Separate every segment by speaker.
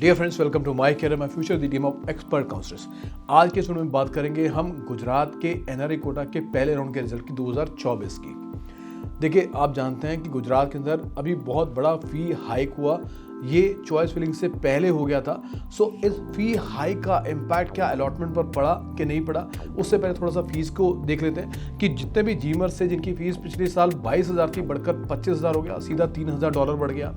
Speaker 1: Dear friends, welcome to my career my future the team of expert counsellors. आज के video में बात करेंगे हम गुजरात के एनआरआई कोटा के पहले राउंड के रिजल्ट की 2024 की। देखिए, आप जानते हैं कि गुजरात के अंदर अभी बहुत बड़ा फी हाइक हुआ। ये चॉइस फिलिंग से पहले हो गया था। सो इस फी हाइक का इम्पैक्ट क्या अलॉटमेंट पर पड़ा कि नहीं पड़ा, उससे पहले थोड़ा सा फीस को देख लेते हैं कि जितने भी जीमर्स से जिनकी फीस पिछले साल 22,000 थी बढ़कर 25,000 हो गया, सीधा $3,000 बढ़ गया।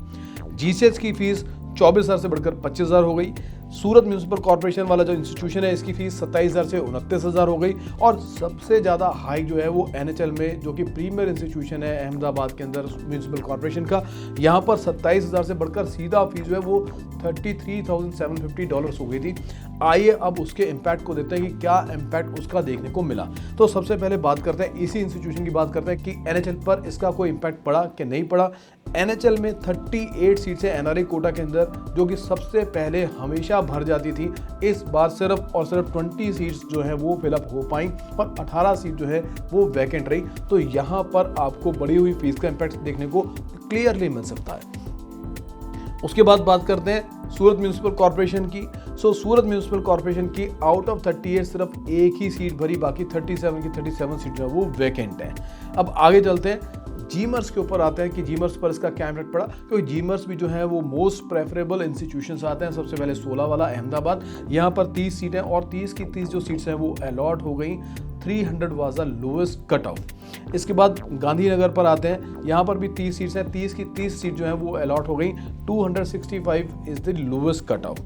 Speaker 1: जीसीएस की फीस 24,000 से बढ़कर 25,000 हो गई। सूरत म्यूनिसिपल कॉर्पोरेशन वाला जो इंस्टीट्यूशन है, इसकी फीस 27,000 से 29,000 हो गई। और सबसे ज़्यादा हाइक जो है वो एनएचएल में, जो कि प्रीमियर इंस्टीट्यूशन है अहमदाबाद के अंदर म्यूनिसिपल कॉर्पोरेशन का, यहाँ पर 27,000 से बढ़कर सीधा फीस जो है वो $33,750 हो गई थी। आइए अब उसके इम्पैक्ट को देखते हैं कि क्या इम्पैक्ट उसका देखने को मिला। तो सबसे पहले बात करते हैं इसी इंस्टीट्यूशन की, बात करते हैं कि एनएचएल पर इसका कोई इम्पैक्ट पड़ा कि नहीं पड़ा। एनएचएल में 38 सीट्स है एनआरआई कोटा के अंदर, जो कि सबसे पहले हमेशा भर जाती थी। इस बार सिर्फ और सिर्फ 20 सीट्स जो है वो फिलअप हो पाई और 18 सीट जो है वो वैकेंट रही। तो यहाँ पर आपको बढ़ी हुई फीस का इम्पैक्ट देखने को क्लियरली मिल सकता है। उसके बाद बात करते हैं सूरत म्यूनिसिपल कॉर्पोरेशन की। सूरत म्यूनिसिपल कॉर्पोरेशन की आउट ऑफ 38 सिर्फ एक ही सीट भरी, बाकी 37 की 37 सीट जो है वो वैकेंट है। अब आगे चलते हैं, जीमर्स के ऊपर आते हैं कि जीमर्स पर इसका क्या इम्पैक्ट पड़ा, क्योंकि जीमर्स भी जो है वो मोस्ट प्रेफरेबल इंस्टीट्यूशंस आते हैं। सबसे पहले 16 वाला अहमदाबाद, यहाँ पर 30 सीटें और 30 की 30 जो सीट्स हैं वो अलॉट हो गई। 300 was the lowest cut off. इसके बाद गांधीनगर पर आते हैं, यहाँ पर भी 30 सीट्स हैं, 30 की 30 सीट जो है वो अलॉट हो गई। 265 is the lowest cut off.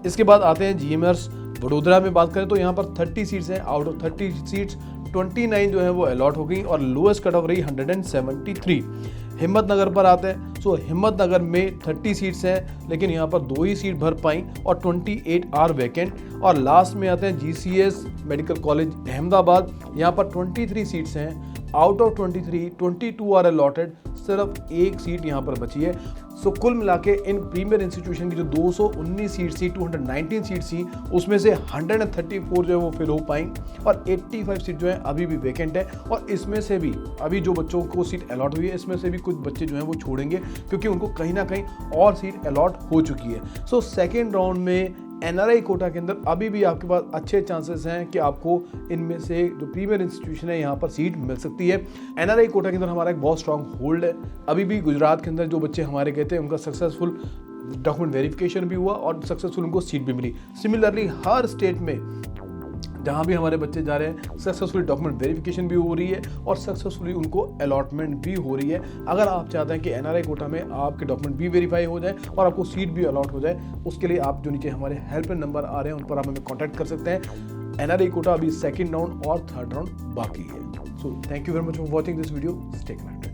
Speaker 1: इसके बाद आते हैं जीमर्स वडोदरा में बात करें तो यहाँ पर 30 सीट्स हैं, आउट ऑफ 30 सीट्स 29 जो है वो अलॉट हो गई और लोएस्ट कट ऑफ रही 173। हिम्मत नगर पर आते हैं। हिम्मत नगर में 30 सीट्स हैं, लेकिन यहाँ पर 2 ही सीट भर पाई और 28 आर वैकेंट। और लास्ट में आते हैं जीसीएस मेडिकल कॉलेज अहमदाबाद, यहाँ पर 23 सीट्स हैं, आउट ऑफ 23 22 आर अलॉटेड, सिर्फ एक सीट यहाँ पर बची है। कुल मिला के इन प्रीमियर इंस्टीट्यूशन की जो 219 सीट थी, 219 सीट थी, उसमें से 134 जो है वो फिल हो पाई और 85 सीट जो है अभी भी वैकेंट है। और इसमें से भी अभी जो बच्चों को सीट अलॉट हुई है, इसमें से भी कुछ बच्चे जो हैं वो छोड़ेंगे, क्योंकि उनको कहीं ना कहीं और सीट अलॉट हो चुकी है। सेकेंड राउंड में एनआरआई कोटा के अंदर अभी भी आपके पास अच्छे चांसेस हैं कि आपको इनमें से जो प्रीमियर इंस्टीट्यूशन है यहाँ पर सीट मिल सकती है। एनआरआई कोटा के अंदर हमारा एक बहुत स्ट्रांग होल्ड है। अभी भी गुजरात के अंदर जो बच्चे हमारे गए थे, उनका सक्सेसफुल डॉक्यूमेंट वेरिफिकेशन भी हुआ और सक्सेसफुल उनको सीट भी मिली। सिमिलरली हर स्टेट में जहाँ भी हमारे बच्चे जा रहे हैं, सक्सेसफुली डॉक्यूमेंट वेरिफिकेशन भी हो रही है और सक्सेसफुली उनको अलॉटमेंट भी हो रही है। अगर आप चाहते हैं कि एनआरआई कोटा में आपके डॉक्यूमेंट भी वेरीफाई हो जाए और आपको सीट भी अलॉट हो जाए, उसके लिए आप जो नीचे हमारे हेल्पलाइन नंबर आ रहे हैं उन पर आप हमें कॉन्टैक्ट कर सकते हैं। एनआरआई कोटा अभी सेकेंड राउंड और थर्ड राउंड बाकी है। Thank you very much for watching this video. Stay connected.